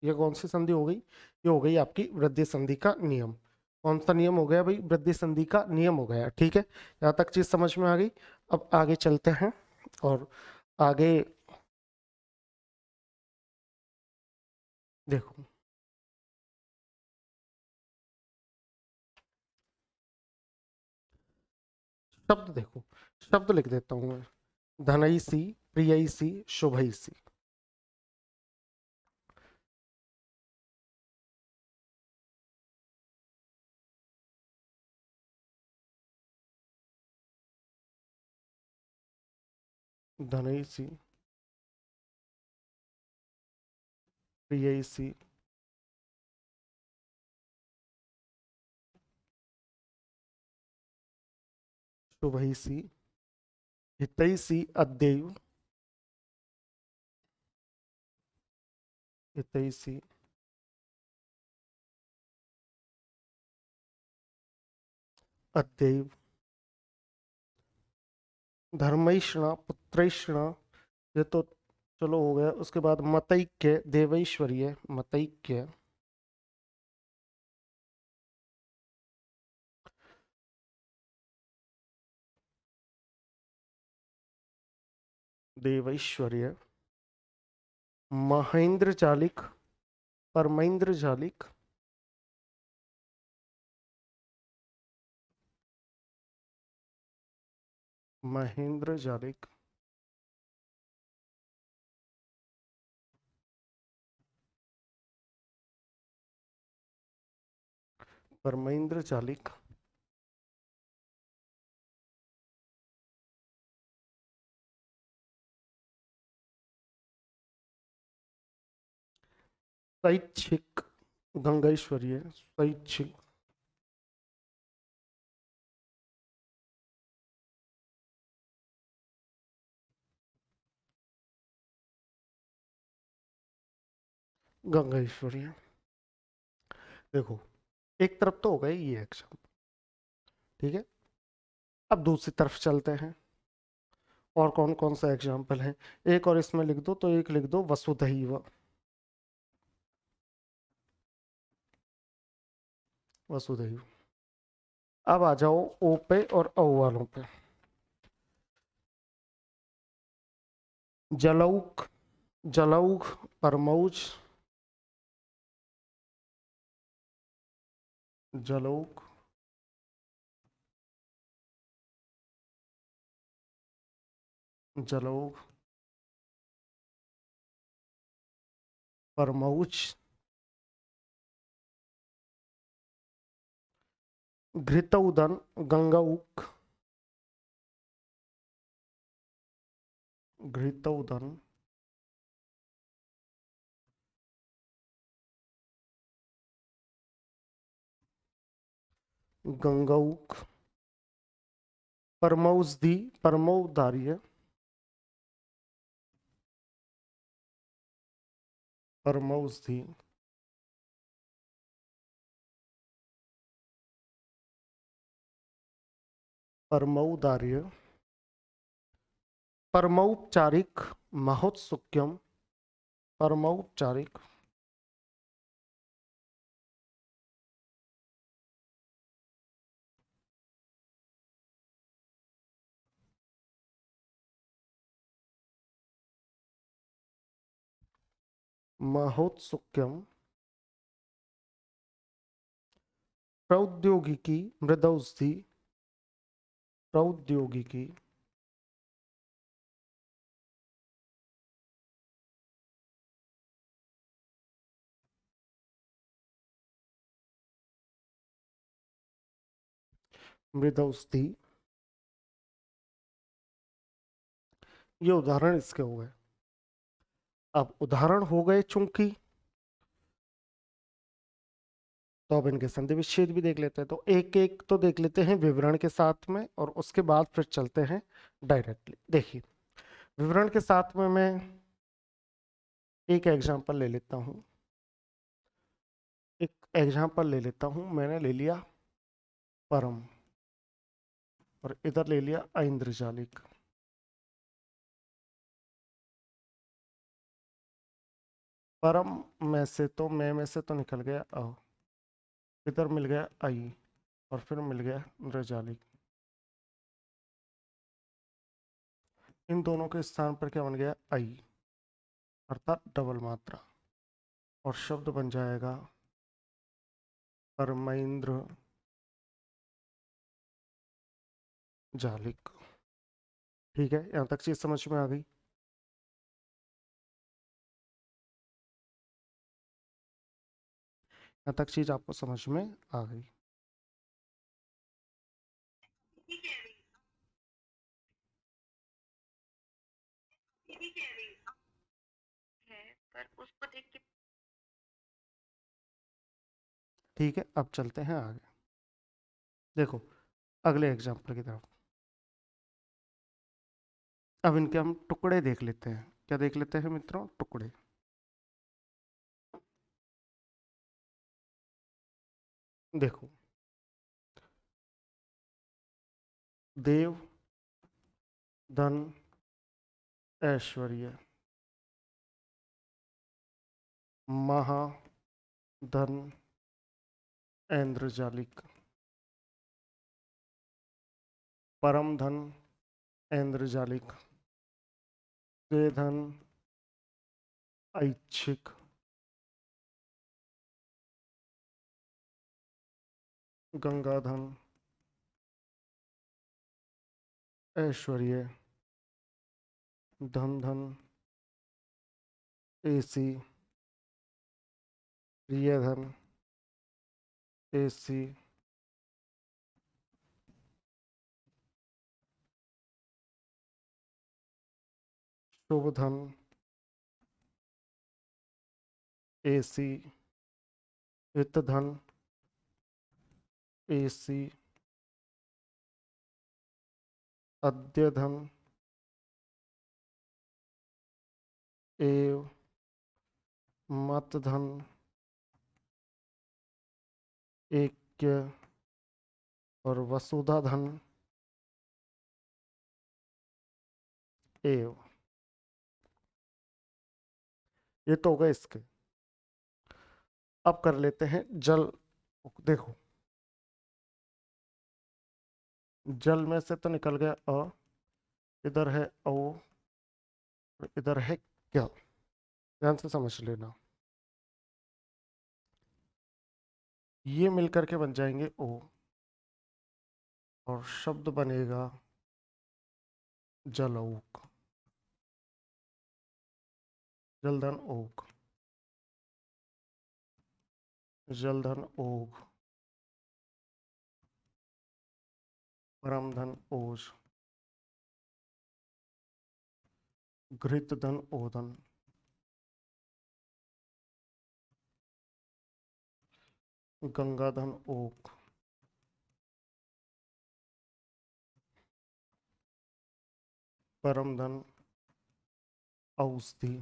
Speaker 1: ये कौन सी संधि हो गई? ये हो गई आपकी वृद्धि संधि का नियम। कौन सा नियम हो गया भाई? वृद्धि संधि का नियम हो गया। ठीक है, यहाँ तक चीज समझ में आ गई। अब आगे चलते हैं और आगे देखो, शब्द देखो, शब्द लिख देता हूं मैं। धनईसी, प्रियईसी, शुभईसी। धनईसी, प्रियईसी, शुभईसी, हितैषी, अद्यैव, हितैषी, अद्यैव, धर्मैषणा, पुत्रैषणा, ये तो चलो हो गया। उसके बाद मतैक्य, देवैश्वर्य, मतैक्य, देवैश्वर्य, महेंद्र जालिक, परमेंद्र जालिक, महेंद्र जालिक, परमेंद्र जालिक, शैक्षिक, गंगैश्वर्य, शैक्षिक, गंगैश्वर्य। देखो, एक तरफ तो हो गए ये एग्जाम्पल, ठीक है। अब दूसरी तरफ चलते हैं, और कौन कौन सा एग्जाम्पल है। एक और इसमें लिख दो, तो एक लिख दो वसुधैव, वसुधैव। अब आ जाओ ओ पे और औ वालों पे। जलौक, जलौघ, परमौज, जलौघ, जलौघ, परमौज, घृतौदन, गंगौक, घृतौदन, गंगौक, परमौषधि, परमौदार्य, परमौषधि, परमौदार्य, परमौपचारिक, महोत्सुक्यम, परमौपचारिक, महोत्सुक्यम, प्रौद्योगिकी, मृदौषधि, प्रौद्योगिकी, मृदौषधि। ये उदाहरण इसके हो गए। अब उदाहरण हो गए चूंकि, तो अब इनके संधि विच्छेद भी देख लेते हैं। तो एक एक तो देख लेते हैं विवरण के साथ में, और उसके बाद फिर चलते हैं डायरेक्टली। देखिए, विवरण के साथ में मैं एक एग्जांपल ले लेता हूं, एक एग्जांपल ले लेता हूं। मैंने ले लिया परम, और इधर ले लिया ऐन्द्रजालिक। परम में से तो मैं में से तो निकल गया अ, इधर मिल गया आई, और फिर मिल गया इंद्रजालिक। इन दोनों के स्थान पर क्या बन गया, आई, अर्थात डबल मात्रा, और शब्द बन जाएगा परमेंद्र जालिक। ठीक है, यहां तक चीज समझ में आ गई। यहां तक चीज आपको समझ में आ गई। ठीक है, अब चलते हैं आगे। देखो, अगले एग्जाम्पल की तरफ। अब इनके हम टुकड़े देख लेते हैं। क्या देख लेते हैं मित्रों, टुकड़े। देखो, देव, धन, ऐश्वर्य, महा, धन, ऐन्द्रजालिक, परम धन, ऐन्द्रजालिक, दे धन, ऐच्छिक, गंगाधन, ऐश्वर्य, धन धन, एसी, प्रियधन, एसी, शुभ धन, एसी, हित धन, एसी, अद्य धन, एव, मत धन, ऐक्य और वसुधाधन एव। ये तो हो गए इसके। अब कर लेते हैं जल। देखो, जल में से तो निकल गया अ, इधर है ओ, इधर है क्या। ध्यान से समझ लेना, ये मिलकर के बन जाएंगे ओ, और शब्द बनेगा जलौक, जलधन ओक, जलधन ओघ, परमधन ओज, घृतधन ओदन, गंगाधन ओक, परमधन औषधि,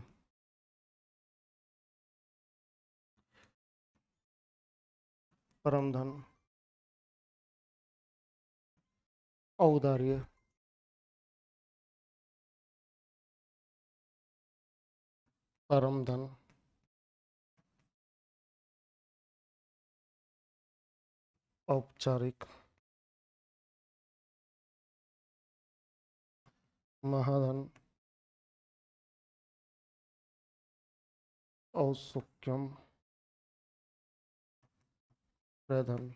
Speaker 1: परमधन औदार्य, परमधन औपचारिक, महाधन औत्सुक्यम, प्रधन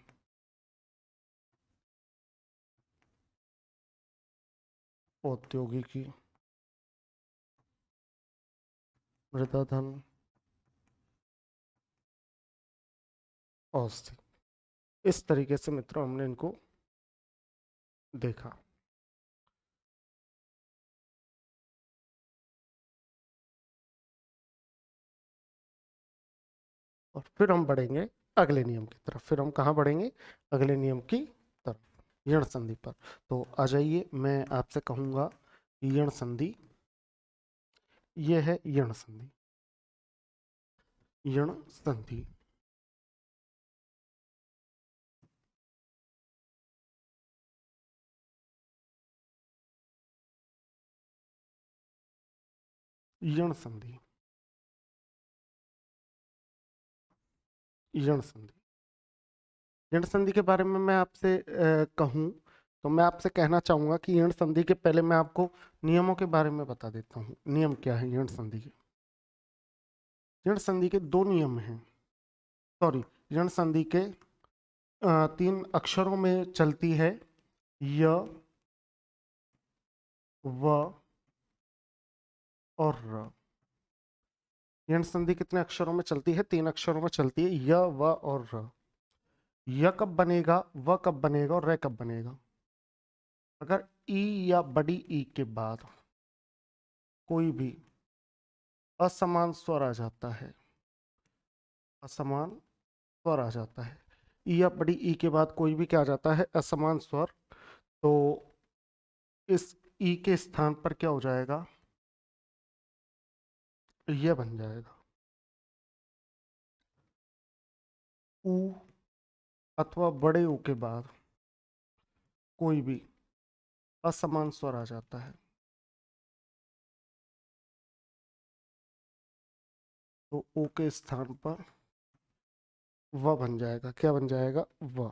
Speaker 1: औद्योगिकी, मृदाधन औषधि। इस तरीके से मित्रों हमने इनको देखा। और फिर हम बढ़ेंगे अगले नियम की तरफ। फिर हम कहाँ बढ़ेंगे? अगले नियम की तरफ, यण संधि पर। तो आ जाइए, मैं आपसे कहूंगा यण संधि। यह है यण संधि। यण संधि यण संधि यण संधि यण संधि के बारे में मैं आपसे कहूं तो मैं आपसे कहना चाहूंगा कि यण संधि के पहले मैं आपको नियमों के बारे में बता देता हूं। नियम क्या है यण संधि के? यण संधि के दो नियम हैं। सॉरी, यण संधि के तीन अक्षरों में चलती है, य, व और र। यण संधि कितने अक्षरों में चलती है? तीन अक्षरों में चलती है, य, व और र। य कब बनेगा, व कब बनेगा और र कब बनेगा? अगर ई या बड़ी ई के बाद कोई भी असमान स्वर आ जाता है, असमान स्वर आ जाता है, ई या बड़ी ई के बाद कोई भी क्या आ जाता है? असमान स्वर। तो इस ई के स्थान पर क्या हो जाएगा? यह बन जाएगा। ऊ अथवा बड़े ऊ के बाद कोई भी असमान स्वर आ जाता है तो ऊ के स्थान पर व बन जाएगा। क्या बन जाएगा? व।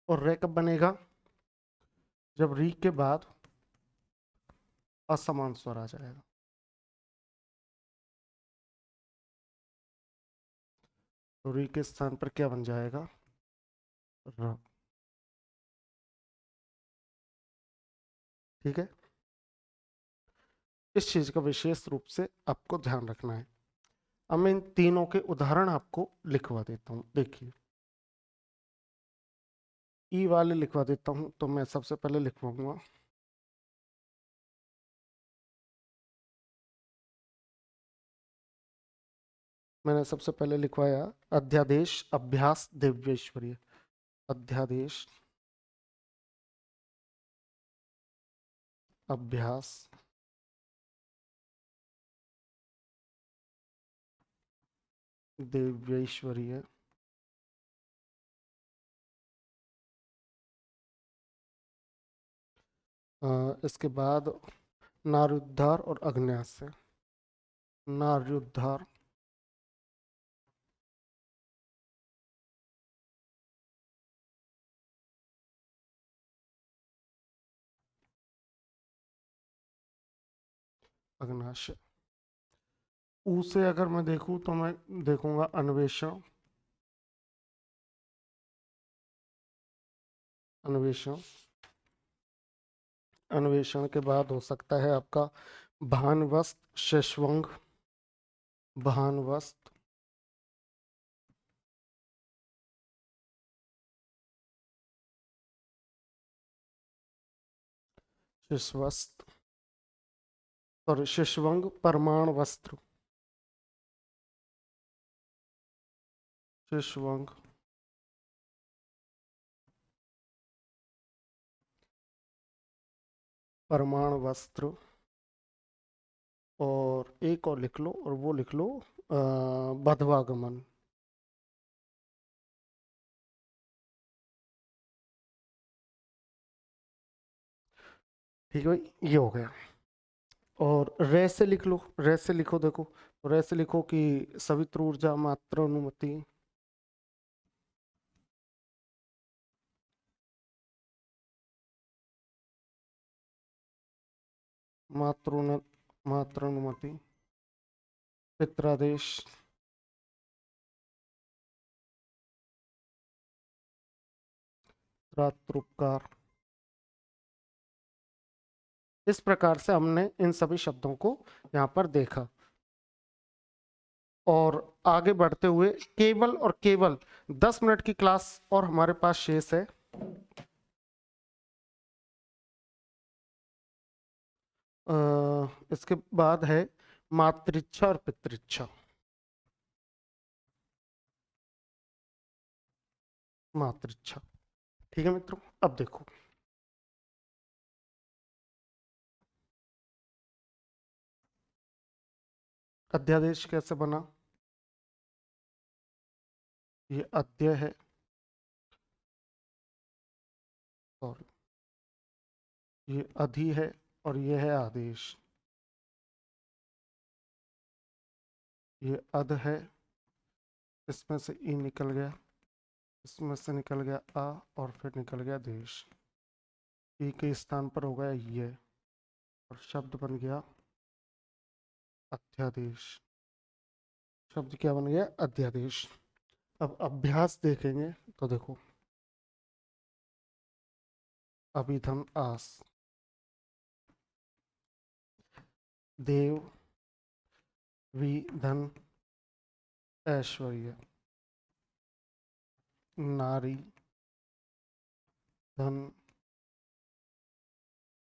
Speaker 1: और रे कब बनेगा? जब री के बाद असमान स्वर आ जाएगा। तो री के स्थान पर क्या बन जाएगा? र। ठीक है, इस चीज का विशेष रूप से आपको ध्यान रखना है। अब मैं इन तीनों के उदाहरण आपको लिखवा देता हूं। देखिए, ई वाले लिखवा देता हूं। तो मैं सबसे पहले लिखवाऊंगा मैंने सबसे पहले लिखवाया अध्यादेश अभ्यास दिव्येश्वरीय। अध्यादेश अभ्यास दिव्येश्वरीय। इसके बाद नार्योद्धार और अग्न्यास्य। नार्योद्धार अग्न्यास्य। ऊ से अगर मैं देखूं तो मैं देखूंगा अन्वेषण। अन्वेषण अन्वेषण के बाद हो सकता है आपका भानवस्त शैशवंग। भानवस्त शिशवस्त और शिशवंग परमाण वस्त्र। शिशवंग परमाण वस्त्र। और एक और लिख लो, और वो लिख लो बधवागमन। ठीक है भाई, ये हो गया। और रे से लिख लो, रे से लिखो, देखो रे से लिखो कि सवित्र ऊर्जा मात्र अनुमति। मात्र मात्र अनुमति। पित्रादेश। रात्रोपकार। इस प्रकार से हमने इन सभी शब्दों को यहाँ पर देखा। और आगे बढ़ते हुए केवल और केवल 10 मिनट की क्लास और हमारे पास शेष है। इसके बाद है मातृच्छा और पितृच्छा। मातृच्छा। ठीक है मित्रों, अब देखो अध्यादेश कैसे बना। ये अध्याय है, सॉरी, ये अधि है और ये है आदेश। ये अध है, इसमें से ई निकल गया, इसमें से निकल गया आ, और फिर निकल गया देश। ई के स्थान पर हो गया ये, और शब्द बन गया अध्यादेश। शब्द क्या बन गया, अध्यादेश। अब अभ्यास देखेंगे तो देखो, अभिधन आस, देव विधन ऐश्वर्य, नारी धन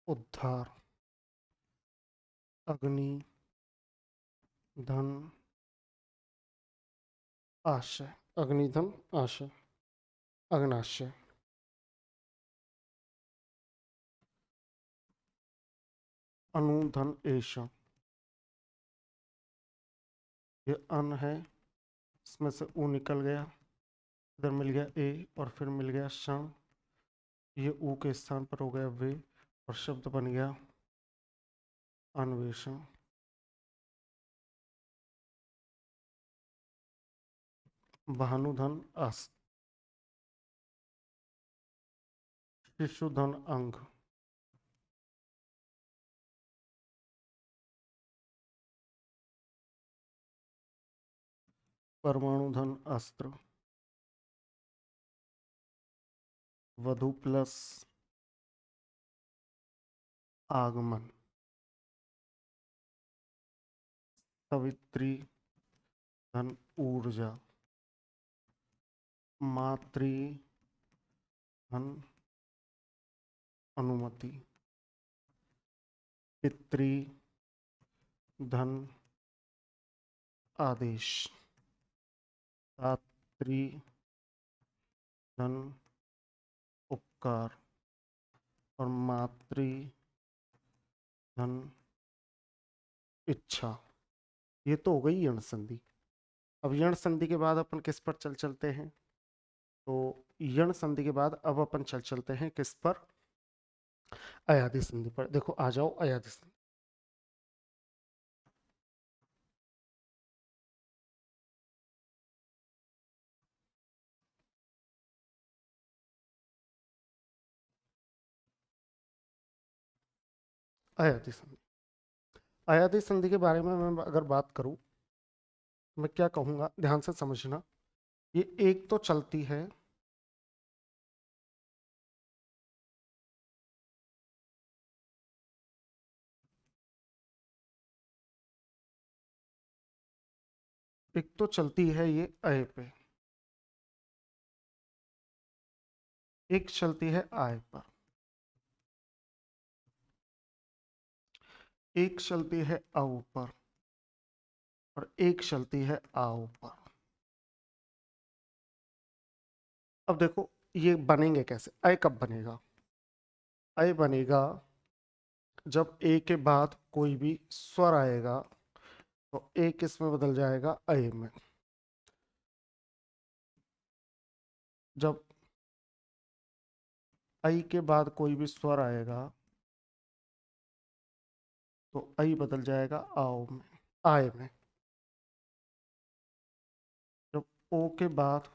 Speaker 1: उद्धार, अग्नि धन आशय। अग्निधन आशय, अग्नाशय। अनुधन ऐशा। ये अन है, इसमें से ऊ निकल गया, इधर मिल गया ए, और फिर मिल गया क्षण। ये ऊ के स्थान पर हो गया वे, और शब्द बन गया अन्वेषण। भानुधन अस्त, शिशुधन अंग, परमाणुधन अस्त्र, वधु प्लस आगमन, सवित्री धन ऊर्जा, मातृ धन अनुमति, पितृ धन आदेश। धात्री धन उपकार और मातृ धन इच्छा। ये तो हो गई यण संधि। अब यण संधि के बाद अपन किस पर चलते हैं? तो यण संधि के बाद अब अपन चलते हैं किस पर? अयादि संधि पर। देखो आ जाओ अयादि संधि। अयादि संधि। अयादि संधि के बारे में मैं अगर बात करूं, मैं क्या कहूंगा, ध्यान से समझना। ये एक तो चलती है, एक तो चलती है ये अय पे, एक चलती है आय पर, एक चलती है औ पर और एक चलती है आओ पर। अब देखो ये बनेंगे कैसे? अय कब बनेगा? अय बनेगा जब ए के बाद कोई भी स्वर आएगा तो ए किस में बदल जाएगा? अय में। जब अय के बाद कोई भी स्वर आएगा तो अय बदल जाएगा आओ में, आय में। जब ओ के बाद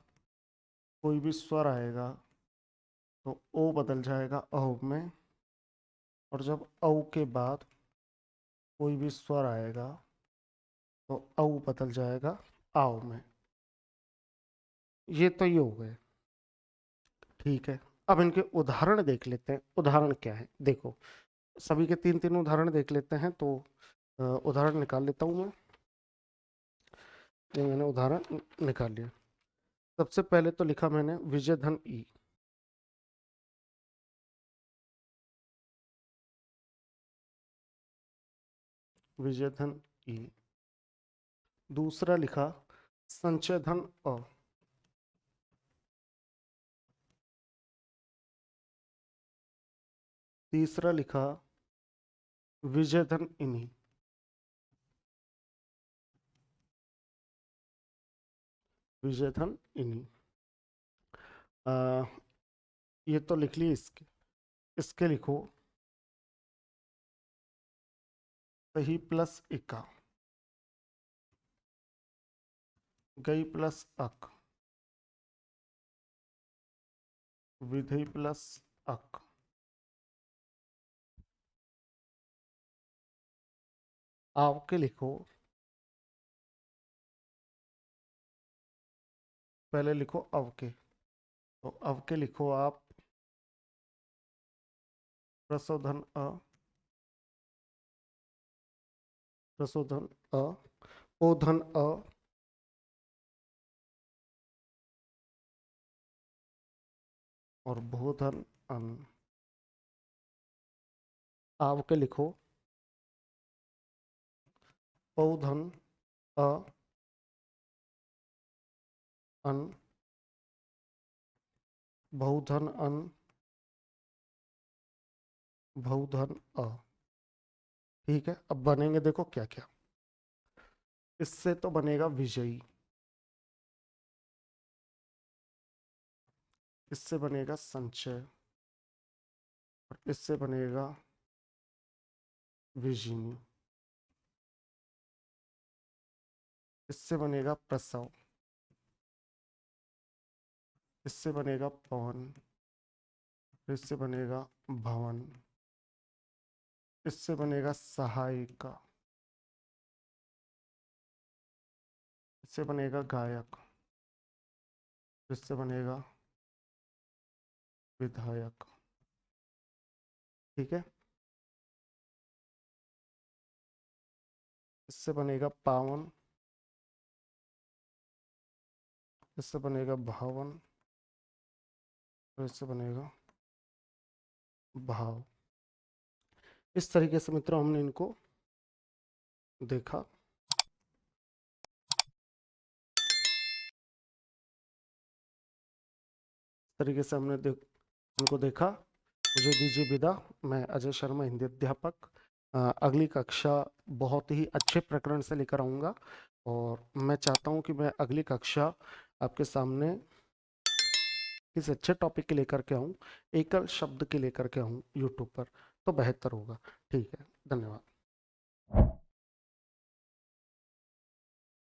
Speaker 1: कोई भी स्वर आएगा तो ओ बदल जाएगा औ में, और जब औ के बाद कोई भी स्वर आएगा तो औ बदल जाएगा आओ में। ये तो ये हो गए, ठीक है। अब इनके उदाहरण देख लेते हैं। उदाहरण क्या है? देखो सभी के तीन तीन उदाहरण देख लेते हैं। तो उदाहरण निकाल लेता हूं मैं। ये मैंने उदाहरण निकाल लिया। सबसे पहले तो लिखा मैंने विजय धन ई। विजय धन ई। दूसरा लिखा संचय धन अ। तीसरा लिखा विजय धन इनी। विजय धन इनी। ये तो लिख ली। इसके इसके लिखो सही प्लस इका, गई प्लस अक, विधि प्लस अक। आपके लिखो, पहले लिखो अव के। तो अव के लिखो आप प्रशोधन अ, प्रशोधन अ, ओधन अ, और भूधन अन। आपके लिखो पौधन अ, अन, बहुधन अन, बहुधन अ। ठीक है। अब बनेंगे देखो क्या क्या। इससे तो बनेगा विजयी, इससे बनेगा संचय, और इससे बनेगा विजिनी, इससे बनेगा प्रसव, इससे बनेगा पवन, इससे बनेगा भवन, इससे बनेगा सहायिका, इससे बनेगा गायक, इससे बनेगा विधायक। ठीक है। इससे बनेगा पावन, इससे बनेगा भावन, और इससे बनेगा भाव। इस तरीके से मित्रों हमने इनको देखा। तरीके से उनको देखा। मुझे दीजिए विदा। मैं अजय शर्मा, हिंदी अध्यापक। अगली कक्षा बहुत ही अच्छे प्रकरण से लेकर आऊँगा और मैं चाहता हूँ कि मैं अगली कक्षा आपके सामने किसी अच्छे टॉपिक के लेकर के आऊँ, एकल शब्द के लेकर के आऊँ यूट्यूब पर, तो बेहतर होगा। ठीक है, धन्यवाद।